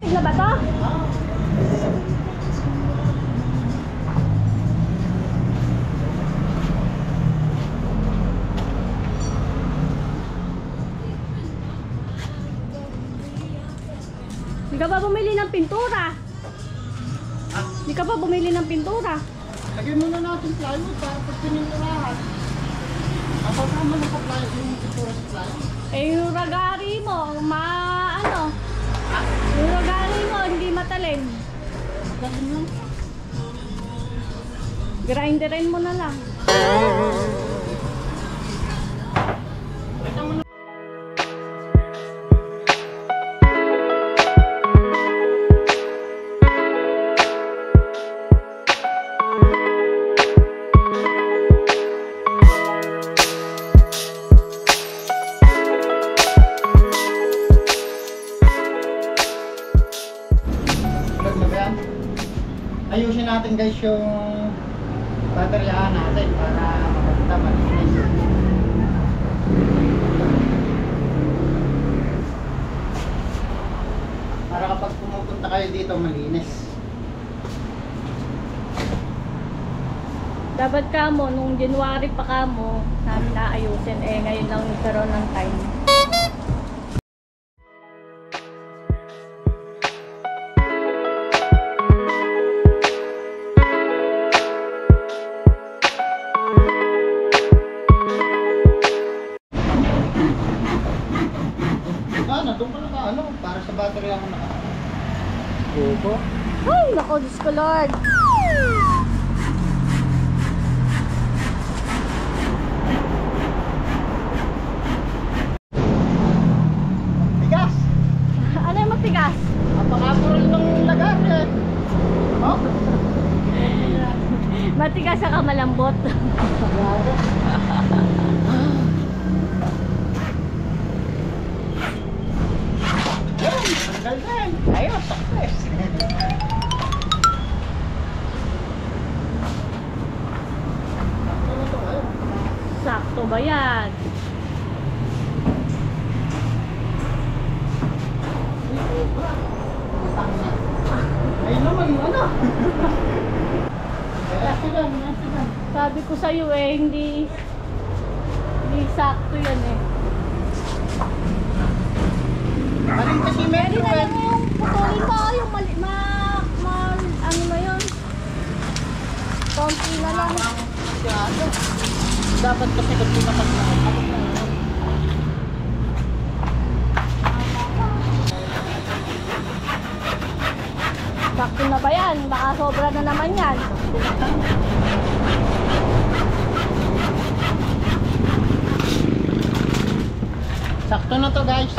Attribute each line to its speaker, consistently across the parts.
Speaker 1: Na ba to? Hindi ka ba bumili ng pintura? Hindi ka ba bumili ng pintura?
Speaker 2: Lagyan muna natin plywood para pag pininturahan. Kasama na sa plywood yung pintura sa plywood.
Speaker 1: Eh yung ragari mo, yung ragari mo hindi matalim.
Speaker 2: Ganun lang.
Speaker 1: Grinderin mo na lang.
Speaker 2: Ayusin natin guys yung bateryahan natin para makita malinis. Para kapag pumupunta kayo dito malinis.
Speaker 1: Dapat ka mo, nung January pa ka mo, namin naayusin. Eh ngayon lang nagkaroon ng time.
Speaker 2: Doon pala ka para sa battery ako naka. Opo.
Speaker 1: Ay, nako, Diyos ko Lord.
Speaker 2: Tigas.
Speaker 1: Ano yung matigas?
Speaker 2: Napaka-natural ng lagat eh. Oh?
Speaker 1: Matigas saka malambot.
Speaker 2: Galing. Ayun, success.
Speaker 1: Sakto ba yan?
Speaker 2: Ayun naman, ano?
Speaker 1: Sabi ko sa'yo eh, hindi sakto yan eh.
Speaker 2: Maling kasi medyo
Speaker 1: Pwede na lang yung putulin mo, yung ano na yun? Konti na lang.
Speaker 2: Dapat kasi kasi nakapaglakas.
Speaker 1: Sakto na ba yan? Baka sobra na naman yan.
Speaker 2: Sakto na to guys.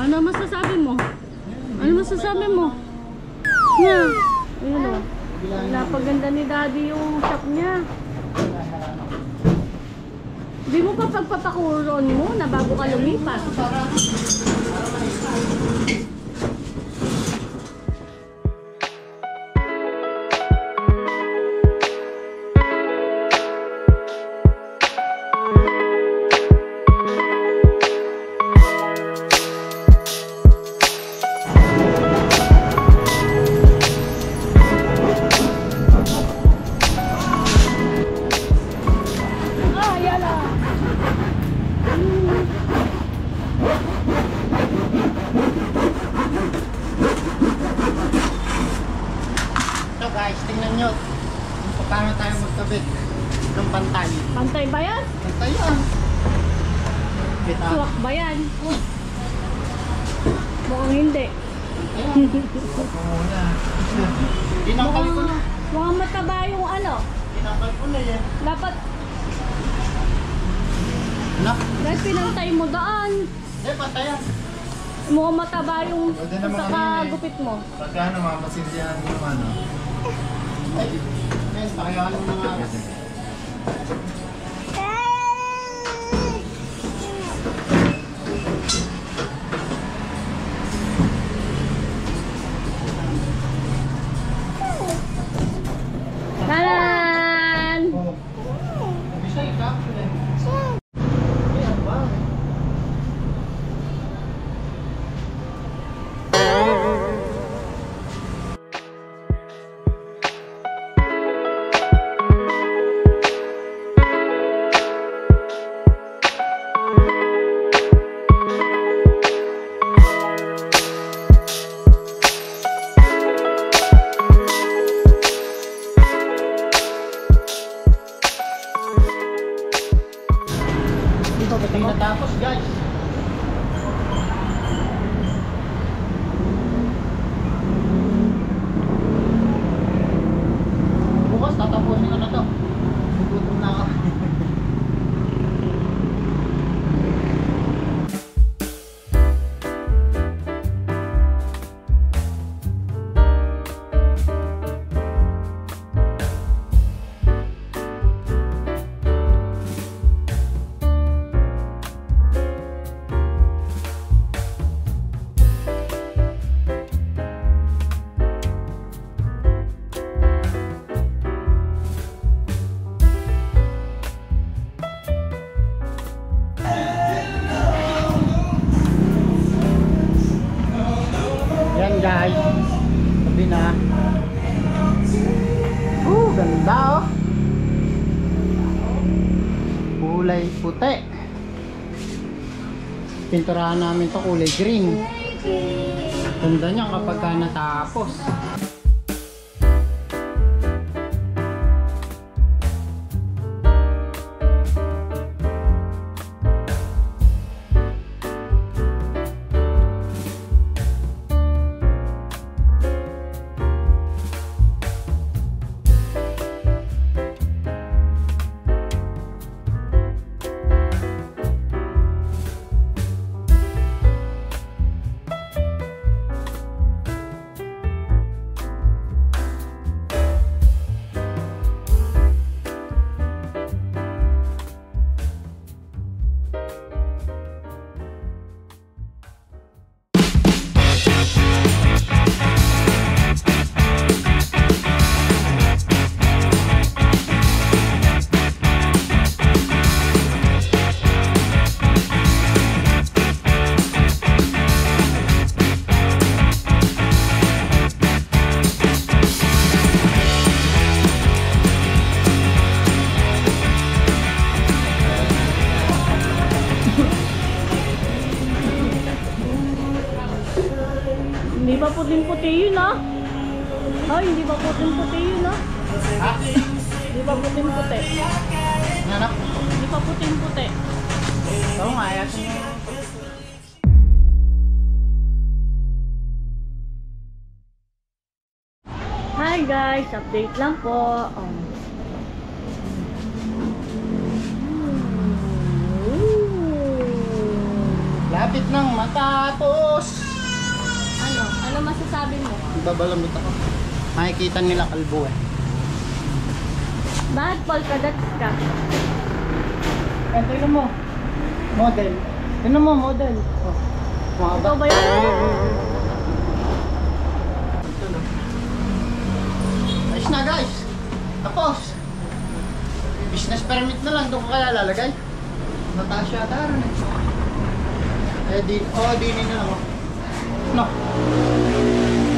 Speaker 1: Ano masasabi mo? Ano masasabi mo? Yeah. Ayun o. Napaganda ni Daddy yung shop niya. Di mo pa pagpapakuron mo na bago ka lumipat.
Speaker 2: Guys, tingnan nyo kung paano tayo magkabit ng pantay.
Speaker 1: Pantay ba yan?
Speaker 2: Pantay yan.
Speaker 1: Suwak ba yan? Mukhang hindi.
Speaker 2: Ayan. Dinangkal ko na.
Speaker 1: Mukhang mataba yung ano.
Speaker 2: Dinangkal ko na yan.
Speaker 1: Dapat,
Speaker 2: Ano?
Speaker 1: dahil pinantay mo daan.
Speaker 2: Eh, pantay yan.
Speaker 1: Mukhang mataba yung
Speaker 3: Pwede naman
Speaker 1: sa
Speaker 3: kanina eh.
Speaker 1: kagupit mo.
Speaker 3: Pagka ano, mamasilyahan mo naman, no?
Speaker 2: Ay, guys, pakihalo na nga.
Speaker 1: Taran!
Speaker 2: Oh. Bisa ikap. Ayan ba? Dito, ba't tayo natapos, guys? Bukas, tatapusin ko na to. Gugutom na ako. Yan guys, sabi na. Ganda oh. Kulay puti. Pinturahan namin to kulay green. Ganda niya kapag ka natapos.
Speaker 1: Hindi ba puting-puti yun ah? Ay, hindi ba puting-puti yun ah?
Speaker 2: Ha?
Speaker 1: Hindi ba puting-puti?
Speaker 2: Anak?
Speaker 1: Hindi pa puting-puti.
Speaker 2: Oo nga, ayasin mo.
Speaker 1: Hi guys, update lang po.
Speaker 2: Lapit nang matapos.
Speaker 1: Ano? Ano masasabi mo?
Speaker 2: Babalamit ako. Makikita nila kalbo eh.
Speaker 1: Bakit polka dots ka?
Speaker 2: Eh, tingnan mo. Model. Tingnan mo, model. Oh.
Speaker 1: Ito ba yan?
Speaker 2: Ito na. Ayos na guys. Tapos. Business permit na lang. Doon ko kaya lalagay. Mataas yata rin eh. Eh, di na lang. No.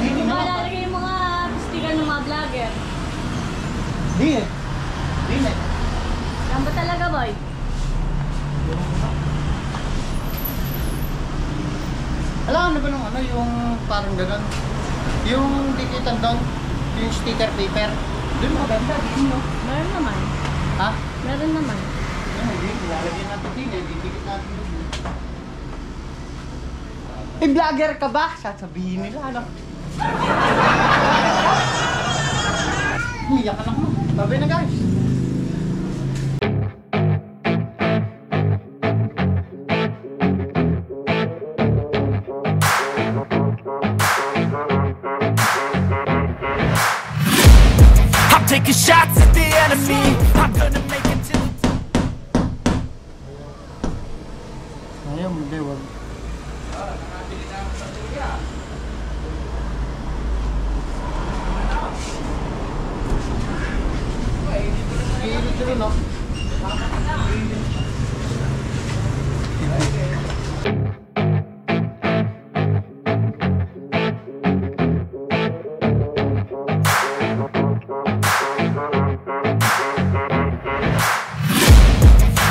Speaker 2: Dini na lang.
Speaker 1: Malalagay yung mga sticker ng mga vlogger.
Speaker 2: Di eh. Di na eh.
Speaker 1: Yan ba talaga boy?
Speaker 2: Alam na ba nung ano, yung parang gano'n? Yung dikitan doon, yung sticker paper. Doon maganda, din no?
Speaker 1: Meron naman.
Speaker 2: Ha?
Speaker 1: Meron naman.
Speaker 2: Yan, hindi. Lalagyan natin din eh. Didikit natin doon. Eh, vlogger ka ba? Sasabihin nila, ano? Umiyak ka na ako. Babay na guys.
Speaker 4: taking shots at the enemy. I'm gonna make it to the top.
Speaker 2: Ayaw, hindi, wag. Iinit sila, no?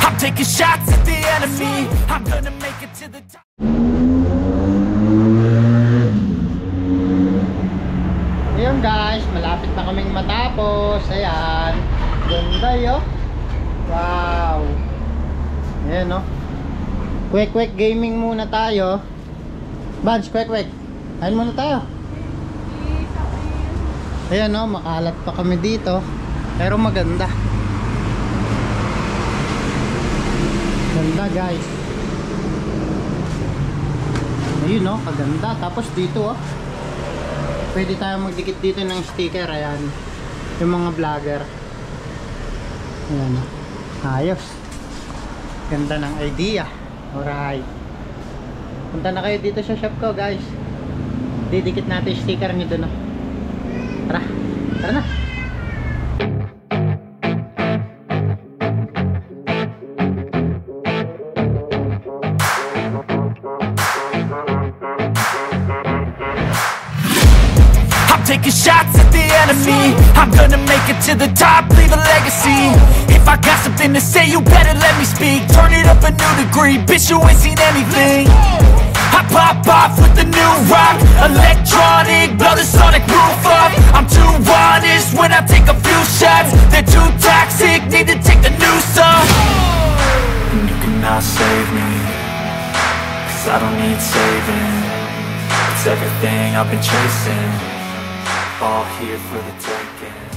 Speaker 4: I'm taking shots at the enemy. I'm gonna make it to the top.
Speaker 2: Ayun guys, malapit na kaming matapos. Ayan. Ganda yo. Wow. Ayan no. Quick gaming muna tayo. Bunch, quick. Ayun muna tayo. Ayan no, makalat pa kami dito. Pero maganda. Ganda guys. Ayun no, kaganda. Tapos dito oh. Pwede tayo magdikit dito ng sticker. Ayan. Yung mga vlogger. Ayan oh. Ayos. Ganda ng idea. Alright. Punta na kayo dito sa shop ko guys. Didikit natin yung sticker nito no. Tara. Tara na.
Speaker 4: Taking shots at the enemy. I'm gonna make it to the top, leave a legacy. If I got something to say, you better let me speak. Turn it up a new degree, bitch, you ain't seen anything. I pop off with the new rock, electronic, blow the sonic roof up. I'm too honest when I take a few shots. They're too toxic, need to take the noose off. And you cannot save me, 'cause I don't need saving. It's everything I've been chasing, all here for the taking.